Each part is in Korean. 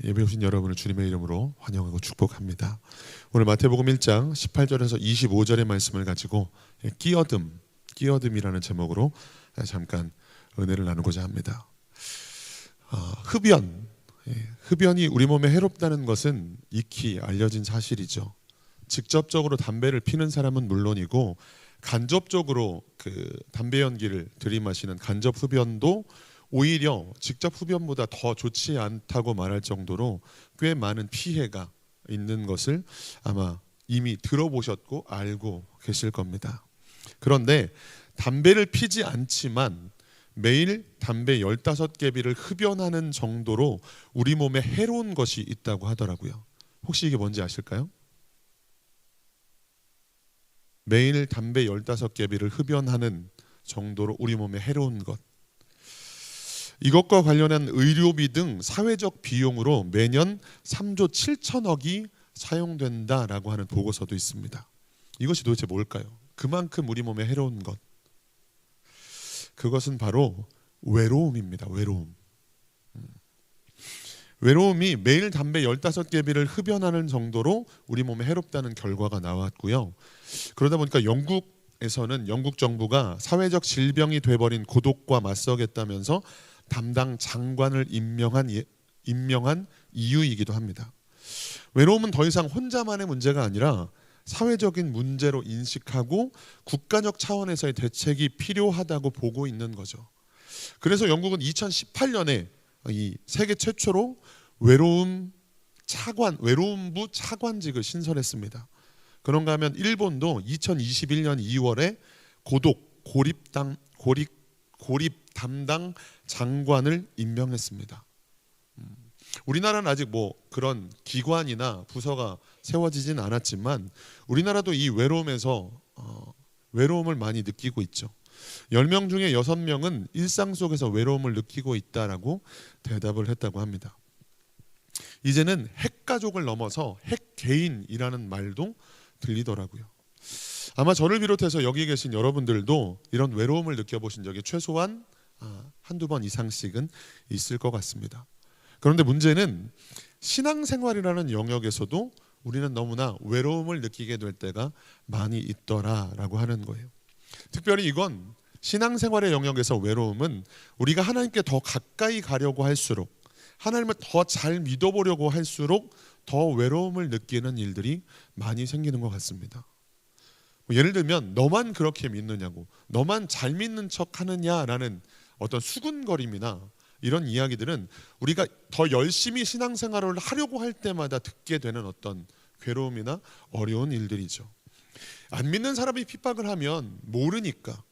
예배 오신 여러분을 주님의 이름으로 환영하고 축복합니다. 오늘 마태복음 1장 18절에서 25절의 말씀을 가지고 끼어듦이라는 제목으로 잠깐 은혜를 나누고자 합니다. 흡연이 우리 몸에 해롭다는 것은 익히 알려진 사실이죠. 직접적으로 담배를 피는 사람은 물론이고 간접적으로 그 담배 연기를 들이마시는 간접 흡연도 오히려 직접 흡연보다 더 좋지 않다고 말할 정도로 꽤 많은 피해가 있는 것을 아마 이미 들어보셨고 알고 계실 겁니다. 그런데 담배를 피지 않지만 매일 담배 15개비를 흡연하는 정도로 우리 몸에 해로운 것이 있다고 하더라고요. 혹시 이게 뭔지 아실까요? 매일 담배 15개비를 흡연하는 정도로 우리 몸에 해로운 것, 이것과 관련한 의료비 등 사회적 비용으로 매년 3조 7천억이 사용된다라고 하는 보고서도 있습니다. 이것이 도대체 뭘까요? 그만큼 우리 몸에 해로운 것, 그것은 바로 외로움입니다. 외로움이 매일 담배 15개비를 흡연하는 정도로 우리 몸에 해롭다는 결과가 나왔고요. 그러다 보니까 영국 정부가 사회적 질병이 돼버린 고독과 맞서겠다면서 담당 장관을 임명한 이유이기도 합니다. 외로움은 더 이상 혼자만의 문제가 아니라 사회적인 문제로 인식하고 국가적 차원에서의 대책이 필요하다고 보고 있는 거죠. 그래서 영국은 2018년에 이 세계 최초로 외로움부 차관직을 신설했습니다. 그런가 하면 일본도 2021년 2월에 고립 담당 장관을 임명했습니다. 우리나라는 아직 그런 기관이나 부서가 세워지진 않았지만 우리나라도 이 외로움에서 외로움을 많이 느끼고 있죠. 10명 중에 6명은 일상 속에서 외로움을 느끼고 있다라고 대답을 했다고 합니다. 이제는 핵가족을 넘어서 핵개인이라는 말도 들리더라고요. 아마 저를 비롯해서 여기 계신 여러분들도 이런 외로움을 느껴보신 적이 최소한 한두 번 이상씩은 있을 것 같습니다. 그런데 문제는 신앙생활이라는 영역에서도 우리는 너무나 외로움을 느끼게 될 때가 많이 있더라라고 하는 거예요. 특별히 이건 신앙생활의 영역에서 외로움은 우리가 하나님께 더 가까이 가려고 할수록, 하나님을 더 잘 믿어보려고 할수록 더 외로움을 느끼는 일들이 많이 생기는 것 같습니다. 예를 들면 너만 그렇게 믿느냐고, 너만 잘 믿는 척 하느냐라는 어떤 수군거림이나 이런 이야기들은 우리가 더 열심히 신앙생활을 하려고 할 때마다 듣게 되는 어떤 괴로움이나 어려운 일들이죠. 안 믿는 사람이 핍박을 하면 모르니까,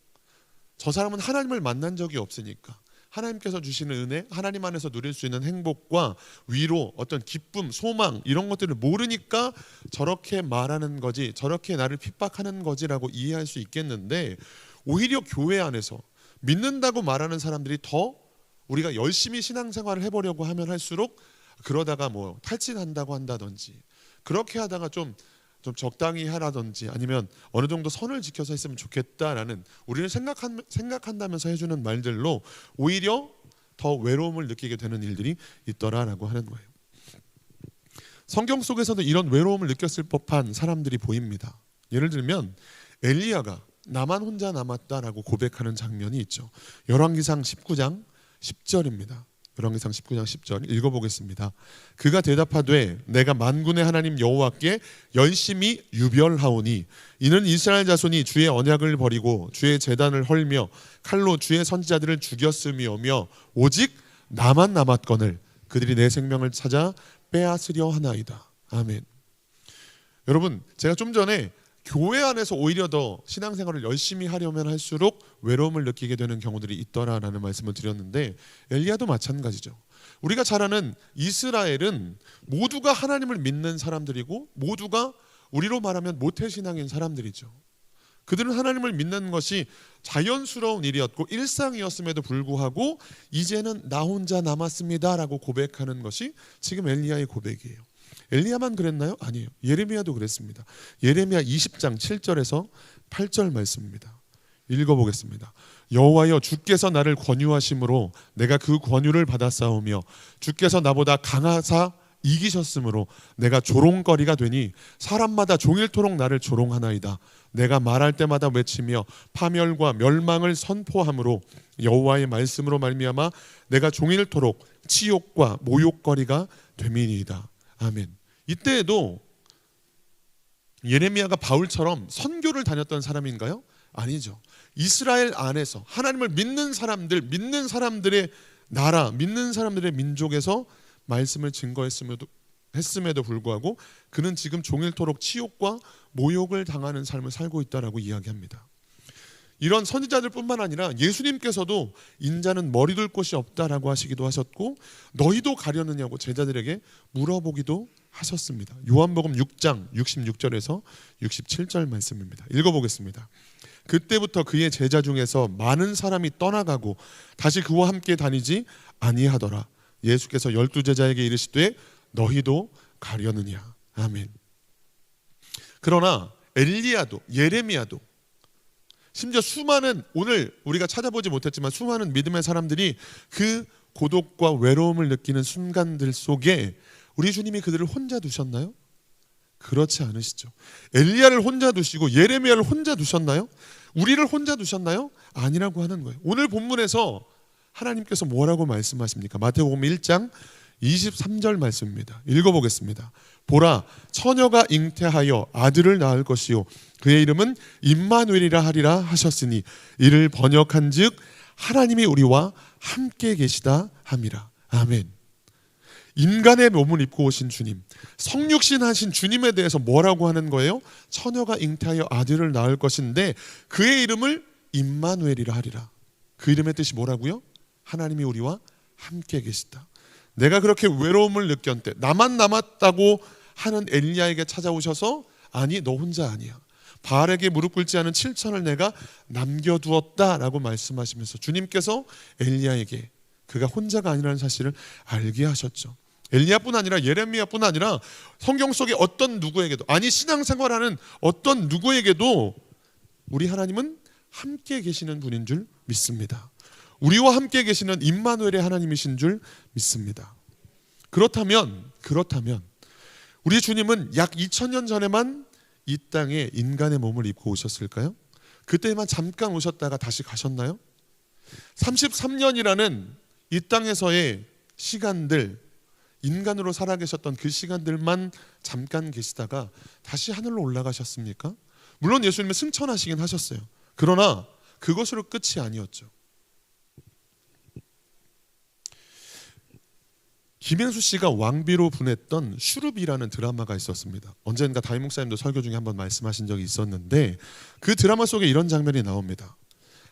저 사람은 하나님을 만난 적이 없으니까, 하나님께서 주시는 은혜, 하나님 안에서 누릴 수 있는 행복과 위로, 어떤 기쁨, 소망 이런 것들을 모르니까 저렇게 말하는 거지, 저렇게 나를 핍박하는 거지라고 이해할 수 있겠는데, 오히려 교회 안에서 믿는다고 말하는 사람들이 더 우리가 열심히 신앙생활을 해보려고 하면 할수록 그러다가 탈진한다고 한다든지, 그렇게 하다가 좀 적당히 하라든지, 아니면 어느 정도 선을 지켜서 했으면 좋겠다라는 우리를 생각한다면서 해주는 말들로 오히려 더 외로움을 느끼게 되는 일들이 있더라라고 하는 거예요. 성경 속에서도 이런 외로움을 느꼈을 법한 사람들이 보입니다. 예를 들면 엘리야가 나만 혼자 남았다라고 고백하는 장면이 있죠. 열왕기상 19장 10절입니다. 열왕기상 19장 10절 읽어보겠습니다. 그가 대답하되 내가 만군의 하나님 여호와께 열심히 유별하오니 이는 이스라엘 자손이 주의 언약을 버리고 주의 제단을 헐며 칼로 주의 선지자들을 죽였음이오며 오직 나만 남았거늘 그들이 내 생명을 찾아 빼앗으려 하나이다. 아멘. 여러분, 제가 좀 전에 교회 안에서 오히려 더 신앙생활을 열심히 하려면 할수록 외로움을 느끼게 되는 경우들이 있더라라는 말씀을 드렸는데, 엘리야도 마찬가지죠. 우리가 잘 아는 이스라엘은 모두가 하나님을 믿는 사람들이고 모두가 우리로 말하면 모태신앙인 사람들이죠. 그들은 하나님을 믿는 것이 자연스러운 일이었고 일상이었음에도 불구하고 이제는 나 혼자 남았습니다라고 고백하는 것이 지금 엘리야의 고백이에요. 엘리야만 그랬나요? 아니에요. 예레미야도 그랬습니다. 예레미야 20장 7절에서 8절 말씀입니다. 읽어보겠습니다. 여호와여, 주께서 나를 권유하심으로 내가 그 권유를 받았사오며 주께서 나보다 강하사 이기셨으므로 내가 조롱거리가 되니 사람마다 종일토록 나를 조롱하나이다. 내가 말할 때마다 외치며 파멸과 멸망을 선포함으로 여호와의 말씀으로 말미암아 내가 종일토록 치욕과 모욕거리가 됨이니이다. 아멘. 이때에도 예레미야가 바울처럼 선교를 다녔던 사람인가요? 아니죠. 이스라엘 안에서 하나님을 믿는 사람들, 믿는 사람들의 나라, 믿는 사람들의 민족에서 말씀을 증거했음에도 불구하고 그는 지금 종일토록 치욕과 모욕을 당하는 삶을 살고 있다라고 이야기합니다. 이런 선지자들뿐만 아니라 예수님께서도 인자는 머리 둘 곳이 없다라고 하시기도 하셨고 너희도 가려느냐고 제자들에게 물어보기도 하셨습니다. 요한복음 6장 66절에서 67절 말씀입니다. 읽어보겠습니다. 그때부터 그의 제자 중에서 많은 사람이 떠나가고 다시 그와 함께 다니지 아니하더라. 예수께서 12제자에게 이르시되 너희도 가려느냐. 아멘. 그러나 엘리야도 예레미야도 심지어 수많은, 오늘 우리가 찾아보지 못했지만 수많은 믿음의 사람들이 그 고독과 외로움을 느끼는 순간들 속에 우리 주님이 그들을 혼자 두셨나요? 그렇지 않으시죠. 엘리야를 혼자 두시고 예레미야를 혼자 두셨나요? 우리를 혼자 두셨나요? 아니라고 하는 거예요. 오늘 본문에서 하나님께서 뭐라고 말씀하십니까? 마태복음 1장 23절 말씀입니다. 읽어보겠습니다. 보라, 처녀가 잉태하여 아들을 낳을 것이요 그의 이름은 임마누엘이라 하리라 하셨으니 이를 번역한즉 하나님이 우리와 함께 계시다 함이라. 아멘. 인간의 몸을 입고 오신 주님, 성육신 하신 주님에 대해서 뭐라고 하는 거예요? 처녀가 잉태하여 아들을 낳을 것인데 그의 이름을 임마누엘이라 하리라. 그 이름의 뜻이 뭐라고요? 하나님이 우리와 함께 계시다. 내가 그렇게 외로움을 느꼈는데 나만 남았다고 하는 엘리야에게 찾아오셔서 아니 너 혼자 아니야. 바알에게 무릎 꿇지 않은 7천을 내가 남겨두었다라고 말씀하시면서 주님께서 엘리야에게 그가 혼자가 아니라는 사실을 알게 하셨죠. 엘리야뿐 아니라 예레미야뿐 아니라 성경 속의 어떤 누구에게도, 아니 신앙생활하는 어떤 누구에게도 우리 하나님은 함께 계시는 분인 줄 믿습니다. 우리와 함께 계시는 임마누엘의 하나님이신 줄 믿습니다. 그렇다면 우리 주님은 약 2000년 전에만 이 땅에 인간의 몸을 입고 오셨을까요? 그때만 잠깐 오셨다가 다시 가셨나요? 33년이라는 이 땅에서의 시간들, 인간으로 살아계셨던 그 시간들만 잠깐 계시다가 다시 하늘로 올라가셨습니까? 물론 예수님은 승천하시긴 하셨어요. 그러나 그것으로 끝이 아니었죠. 김행수 씨가 왕비로 분했던 슈룹이라는 드라마가 있었습니다. 언젠가 다임 목사님도 설교 중에 한번 말씀하신 적이 있었는데 그 드라마 속에 이런 장면이 나옵니다.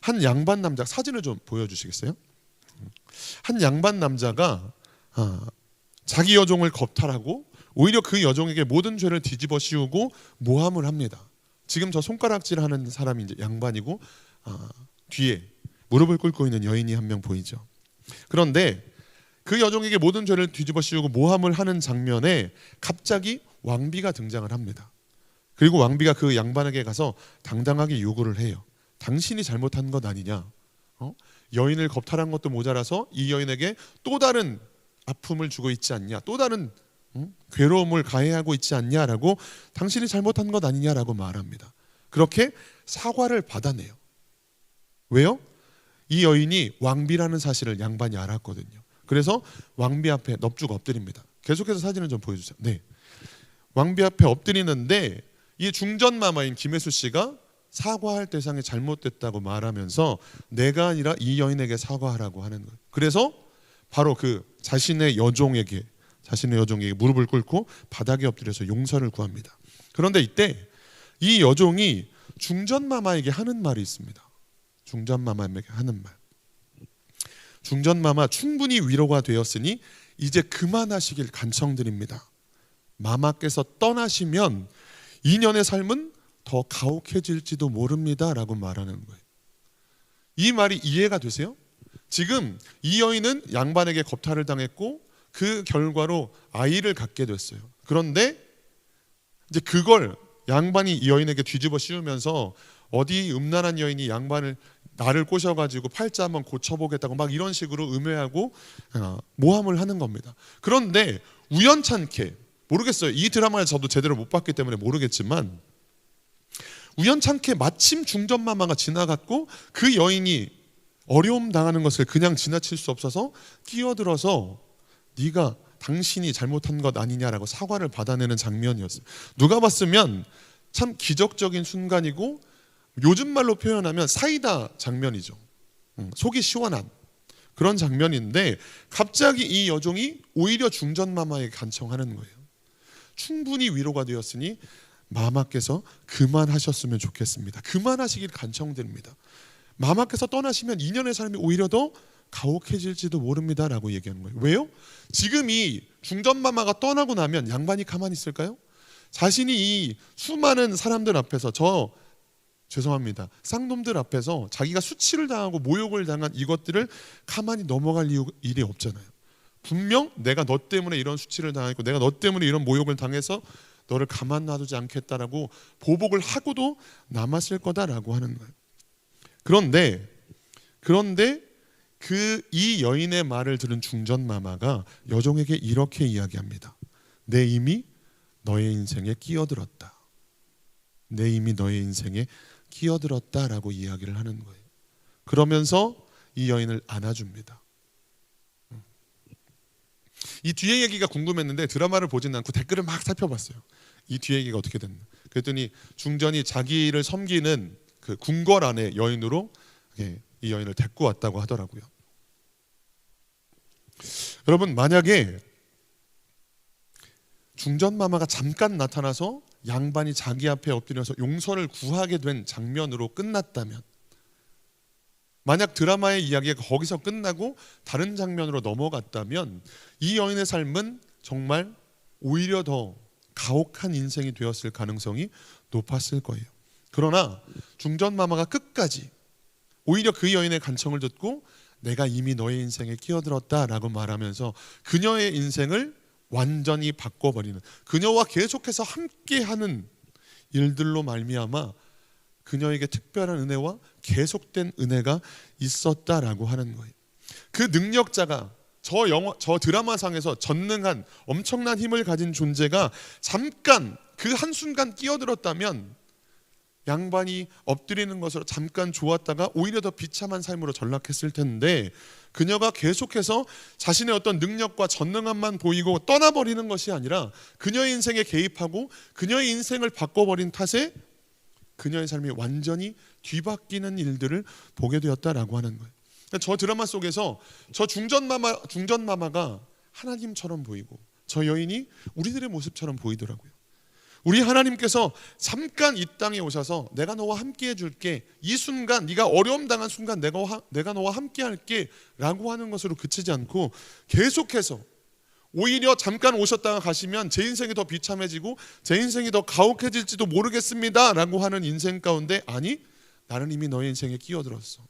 한 양반 남자, 사진을 좀 보여주시겠어요? 한 양반 남자가 자기 여종을 겁탈하고 오히려 그 여종에게 모든 죄를 뒤집어 씌우고 모함을 합니다. 지금 저 손가락질하는 사람이 이제 양반이고 뒤에 무릎을 꿇고 있는 여인이 한 명 보이죠. 그런데 그 여종에게 모든 죄를 뒤집어 씌우고 모함을 하는 장면에 갑자기 왕비가 등장을 합니다. 그리고 왕비가 그 양반에게 가서 당당하게 요구를 해요. 당신이 잘못한 것 아니냐? 여인을 겁탈한 것도 모자라서 이 여인에게 또 다른 아픔을 주고 있지 않냐? 또 다른 괴로움을 가해하고 있지 않냐라고 당신이 잘못한 것 아니냐라고 말합니다. 그렇게 사과를 받아내요. 왜요? 이 여인이 왕비라는 사실을 양반이 알았거든요. 그래서 왕비 앞에 넙죽 엎드립니다. 계속해서 사진을 좀 보여주세요. 네, 왕비 앞에 엎드리는데 이 중전마마인 김혜수 씨가 사과할 대상이 잘못됐다고 말하면서 내가 아니라 이 여인에게 사과하라고 하는 거예요. 그래서 바로 그 자신의 여종에게 무릎을 꿇고 바닥에 엎드려서 용서를 구합니다. 그런데 이때 이 여종이 중전마마에게 하는 말이 있습니다. 중전마마에게 하는 말. 중전마마 충분히 위로가 되었으니 이제 그만하시길 간청드립니다. 마마께서 떠나시면 2년의 삶은 더 가혹해질지도 모릅니다 라고 말하는 거예요. 이 말이 이해가 되세요? 지금 이 여인은 양반에게 겁탈을 당했고 그 결과로 아이를 갖게 됐어요. 그런데 이제 그걸 양반이 이 여인에게 뒤집어 씌우면서 어디 음란한 여인이 양반을 나를 꼬셔가지고 팔자 한번 고쳐보겠다고 막 이런 식으로 음해하고 모함을 하는 겁니다. 그런데 우연찮게, 모르겠어요, 이 드라마를 저도 제대로 못 봤기 때문에 모르겠지만 우연찮게 마침 중전마마가 지나갔고 그 여인이 어려움 당하는 것을 그냥 지나칠 수 없어서 끼어들어서 네가 당신이 잘못한 것 아니냐라고 사과를 받아내는 장면이었어요. 누가 봤으면 참 기적적인 순간이고 요즘 말로 표현하면 사이다 장면이죠. 속이 시원한 그런 장면인데 갑자기 이 여종이 오히려 중전마마에게 간청하는 거예요. 충분히 위로가 되었으니 마마께서 그만하셨으면 좋겠습니다. 그만하시길 간청드립니다. 마마께서 떠나시면 인연의 삶이 오히려 더 가혹해질지도 모릅니다 라고 얘기하는 거예요. 왜요? 지금 이 중전마마가 떠나고 나면 양반이 가만히 있을까요? 자신이 이 수많은 사람들 앞에서 죄송합니다, 쌍놈들 앞에서 자기가 수치를 당하고 모욕을 당한 이것들을 가만히 넘어갈 일이 없잖아요. 분명 내가 너 때문에 이런 수치를 당했고 내가 너 때문에 이런 모욕을 당해서 너를 가만 놔두지 않겠다라고 보복을 하고도 남았을 거다라고 하는 거예요. 그런데 이 여인의 말을 들은 중전마마가 여종에게 이렇게 이야기합니다. 내 이미 너의 인생에 끼어들었다. 내 이미 너의 인생에 끼어들었다라고 이야기를 하는 거예요. 그러면서 이 여인을 안아줍니다. 이 뒤에 얘기가 궁금했는데 드라마를 보진 않고 댓글을 막 살펴봤어요. 이 뒤에 얘기가 어떻게 됐나. 그랬더니 중전이 자기를 섬기는 그 궁궐 안의 여인으로 이 여인을 데리고 왔다고 하더라고요. 여러분, 만약에 중전마마가 잠깐 나타나서 양반이 자기 앞에 엎드려서 용서를 구하게 된 장면으로 끝났다면, 만약 드라마의 이야기가 거기서 끝나고 다른 장면으로 넘어갔다면 이 여인의 삶은 정말 오히려 더 가혹한 인생이 되었을 가능성이 높았을 거예요. 그러나 중전마마가 끝까지 오히려 그 여인의 간청을 듣고 내가 이미 너의 인생에 끼어들었다라고 말하면서 그녀의 인생을 완전히 바꿔버리는, 그녀와 계속해서 함께하는 일들로 말미암아 그녀에게 특별한 은혜와 계속된 은혜가 있었다라고 하는 거예요. 그 능력자가 저 드라마상에서 전능한 엄청난 힘을 가진 존재가 잠깐 그 한순간 끼어들었다면 양반이 엎드리는 것으로 잠깐 좋았다가 오히려 더 비참한 삶으로 전락했을 텐데, 그녀가 계속해서 자신의 어떤 능력과 전능함만 보이고 떠나버리는 것이 아니라 그녀의 인생에 개입하고 그녀의 인생을 바꿔버린 탓에 그녀의 삶이 완전히 뒤바뀌는 일들을 보게 되었다라고 하는 거예요. 저 드라마 속에서 저 중전마마가 하나님처럼 보이고 저 여인이 우리들의 모습처럼 보이더라고요. 우리 하나님께서 잠깐 이 땅에 오셔서 내가 너와 함께 해줄게, 이 순간 네가 어려움 당한 순간 내가 너와 함께 할게 라고 하는 것으로 그치지 않고 계속해서 오히려 잠깐 오셨다가 가시면 제 인생이 더 비참해지고 제 인생이 더 가혹해질지도 모르겠습니다 라고 하는 인생 가운데, 아니 나는 이미 너의 인생에 끼어들었어,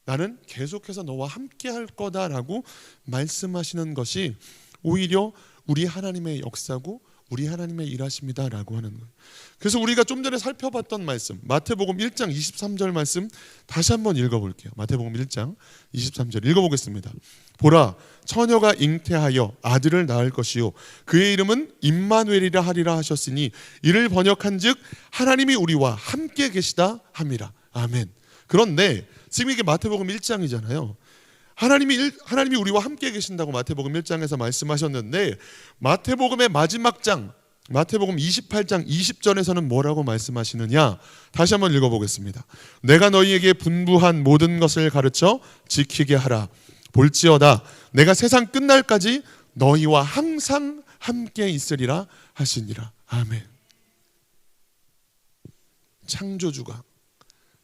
나는 계속해서 너와 함께 할 거다라고 말씀하시는 것이 오히려 우리 하나님의 역사고 우리 하나님의 일하십니다라고 하는 거예요. 그래서 우리가 좀 전에 살펴봤던 말씀, 마태복음 1장 23절 말씀 다시 한번 읽어볼게요. 마태복음 1장 23절 읽어보겠습니다. 보라, 처녀가 잉태하여 아들을 낳을 것이요 그의 이름은 임마누엘이라 하리라 하셨으니 이를 번역한즉 하나님이 우리와 함께 계시다 함이라. 아멘. 그런데 지금 이게 마태복음 1장이잖아요. 하나님이 우리와 함께 계신다고 마태복음 1장에서 말씀하셨는데, 마태복음의 마지막 장 마태복음 28장 20절에서는 뭐라고 말씀하시느냐, 다시 한번 읽어보겠습니다. 내가 너희에게 분부한 모든 것을 가르쳐 지키게 하라. 볼지어다 내가 세상 끝날까지 너희와 항상 함께 있으리라 하시니라. 아멘. 창조주가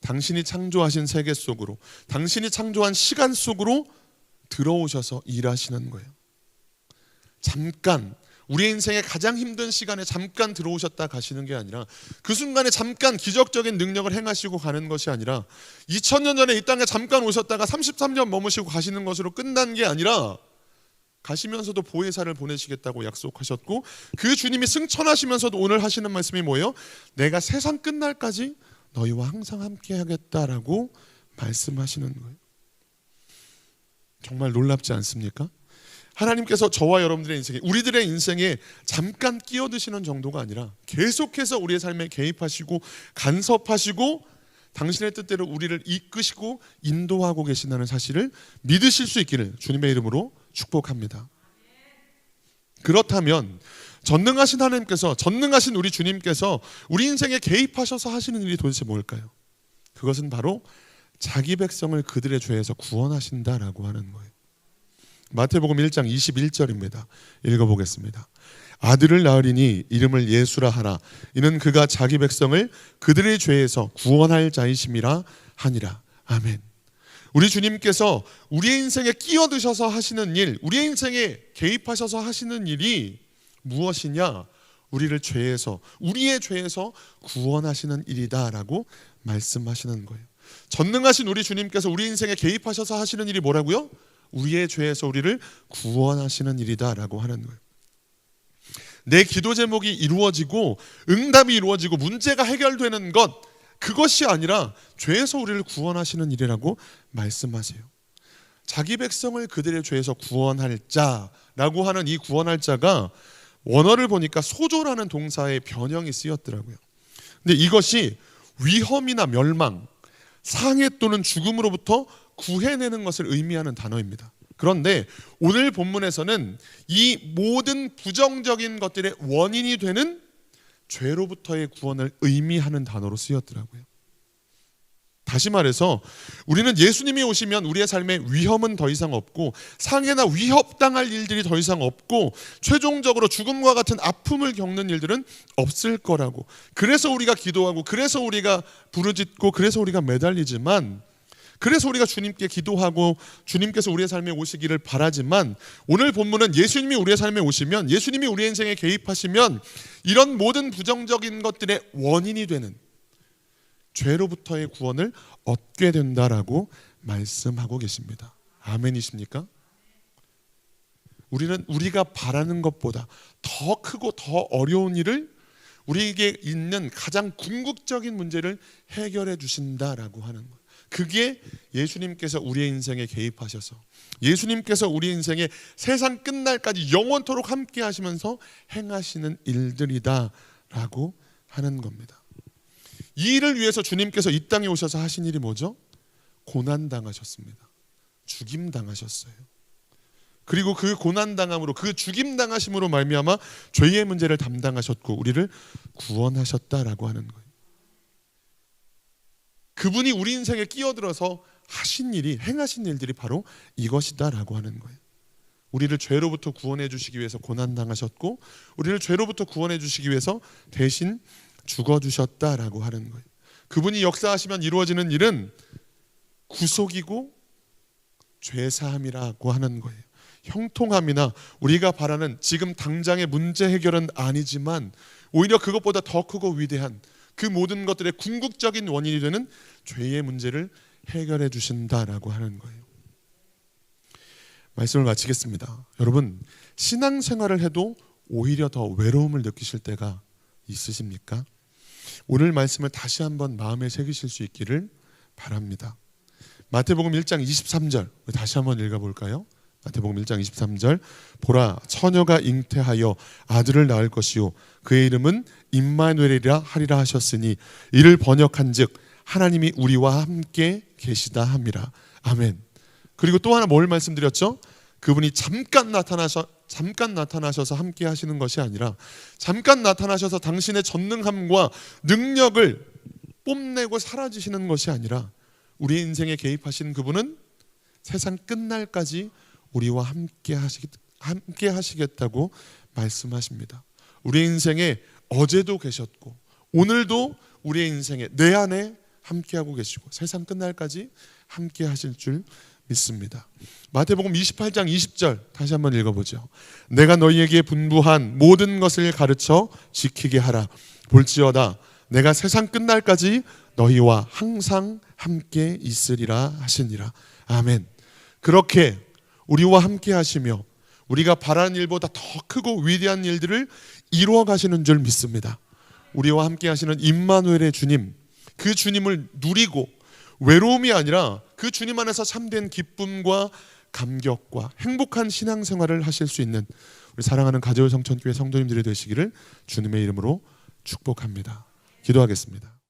당신이 창조하신 세계 속으로, 당신이 창조한 시간 속으로 들어오셔서 일하시는 거예요. 잠깐, 우리 인생의 가장 힘든 시간에 잠깐 들어오셨다 가시는 게 아니라, 그 순간에 잠깐 기적적인 능력을 행하시고 가는 것이 아니라 2000년 전에 이 땅에 잠깐 오셨다가 33년 머무시고 가시는 것으로 끝난 게 아니라, 가시면서도 보혜사를 보내시겠다고 약속하셨고, 그 주님이 승천하시면서도 오늘 하시는 말씀이 뭐예요? 내가 세상 끝날까지 너희와 항상 함께 하겠다라고 말씀하시는 거예요. 정말 놀랍지 않습니까? 하나님께서 저와 여러분들의 인생에, 우리들의 인생에 잠깐 끼어드시는 정도가 아니라 계속해서 우리의 삶에 개입하시고 간섭하시고 당신의 뜻대로 우리를 이끄시고 인도하고 계신다는 사실을 믿으실 수 있기를 주님의 이름으로 축복합니다. 그렇다면 전능하신 하나님께서, 전능하신 우리 주님께서 우리 인생에 개입하셔서 하시는 일이 도대체 뭘까요? 그것은 바로 자기 백성을 그들의 죄에서 구원하신다라고 하는 거예요. 마태복음 1장 21절입니다. 읽어보겠습니다. 아들을 낳으리니 이름을 예수라 하라. 이는 그가 자기 백성을 그들의 죄에서 구원할 자이심이라 하니라. 아멘. 우리 주님께서 우리의 인생에 끼어드셔서 하시는 일, 우리의 인생에 개입하셔서 하시는 일이 무엇이냐? 우리를 죄에서, 우리의 죄에서 구원하시는 일이다라고 말씀하시는 거예요. 전능하신 우리 주님께서 우리 인생에 개입하셔서 하시는 일이 뭐라고요? 우리의 죄에서 우리를 구원하시는 일이다라고 하는 거예요. 내 기도 제목이 이루어지고 응답이 이루어지고 문제가 해결되는 것, 그것이 아니라 죄에서 우리를 구원하시는 일이라고 말씀하세요. 자기 백성을 그들의 죄에서 구원할 자라고 하는 이 구원할 자가 원어를 보니까 소조라는 동사의 변형이 쓰였더라고요. 근데 이것이 위험이나 멸망, 상해 또는 죽음으로부터 구해내는 것을 의미하는 단어입니다. 그런데 오늘 본문에서는 이 모든 부정적인 것들의 원인이 되는 죄로부터의 구원을 의미하는 단어로 쓰였더라고요. 다시 말해서 우리는 예수님이 오시면 우리의 삶에 위험은 더 이상 없고 상해나 위협당할 일들이 더 이상 없고 최종적으로 죽음과 같은 아픔을 겪는 일들은 없을 거라고, 그래서 우리가 기도하고 그래서 우리가 부르짖고 그래서 우리가 매달리지만, 그래서 우리가 주님께 기도하고 주님께서 우리의 삶에 오시기를 바라지만, 오늘 본문은 예수님이 우리의 삶에 오시면, 예수님이 우리의 인생에 개입하시면 이런 모든 부정적인 것들의 원인이 되는 죄로부터의 구원을 얻게 된다라고 말씀하고 계십니다. 아멘이십니까? 우리는 우리가 바라는 것보다 더 크고 더 어려운 일을, 우리에게 있는 가장 궁극적인 문제를 해결해 주신다라고 하는 거예요. 그게 예수님께서 우리의 인생에 개입하셔서, 예수님께서 우리 인생에 세상 끝날까지 영원토록 함께 하시면서 행하시는 일들이다라고 하는 겁니다. 이 일을 위해서 주님께서 이 땅에 오셔서 하신 일이 뭐죠? 고난당하셨습니다. 죽임당하셨어요. 그리고 그 고난당함으로, 그 죽임당하심으로 말미암아 죄의 문제를 담당하셨고 우리를 구원하셨다라고 하는 거예요. 그분이 우리 인생에 끼어들어서 하신 일이, 행하신 일들이 바로 이것이다라고 하는 거예요. 우리를 죄로부터 구원해 주시기 위해서 고난당하셨고 우리를 죄로부터 구원해 주시기 위해서 대신 죽어주셨다라고 하는 거예요. 그분이 역사하시면 이루어지는 일은 구속이고 죄사함이라고 하는 거예요. 형통함이나 우리가 바라는 지금 당장의 문제 해결은 아니지만 오히려 그것보다 더 크고 위대한 그 모든 것들의 궁극적인 원인이 되는 죄의 문제를 해결해 주신다라고 하는 거예요. 말씀을 마치겠습니다. 여러분, 신앙생활을 해도 오히려 더 외로움을 느끼실 때가 있으십니까? 오늘 말씀을 다시 한번 마음에 새기실 수 있기를 바랍니다. 마태복음 1장 23절 다시 한번 읽어볼까요? 마태복음 1장 23절, 보라, 처녀가 잉태하여 아들을 낳을 것이요 그의 이름은 임마누엘이라 하리라 하셨으니 이를 번역한즉 하나님이 우리와 함께 계시다 함이라. 아멘. 그리고 또 하나 뭘 말씀드렸죠? 그분이 잠깐 나타나셔서 함께 하시는 것이 아니라, 잠깐 나타나셔서 당신의 전능함과 능력을 뽐내고 사라지시는 것이 아니라, 우리의 인생에 개입하신 그분은 세상 끝날까지 우리와 함께 하시겠다고 말씀하십니다. 우리의 인생에 어제도 계셨고 오늘도 우리의 인생에 내 안에 함께하고 계시고 세상 끝날까지 함께 하실 줄 믿습니다. 마태복음 28장 20절 다시 한번 읽어보죠. 내가 너희에게 분부한 모든 것을 가르쳐 지키게 하라. 볼지어다 내가 세상 끝날까지 너희와 항상 함께 있으리라 하시니라. 아멘. 그렇게 우리와 함께 하시며 우리가 바라는 일보다 더 크고 위대한 일들을 이루어 가시는 줄 믿습니다. 우리와 함께 하시는 임마누엘의 주님, 그 주님을 누리고 외로움이 아니라 그 주님 안에서 참된 기쁨과 감격과 행복한 신앙생활을 하실 수 있는 우리 사랑하는 가재울 성천교회 성도님들이 되시기를 주님의 이름으로 축복합니다. 기도하겠습니다.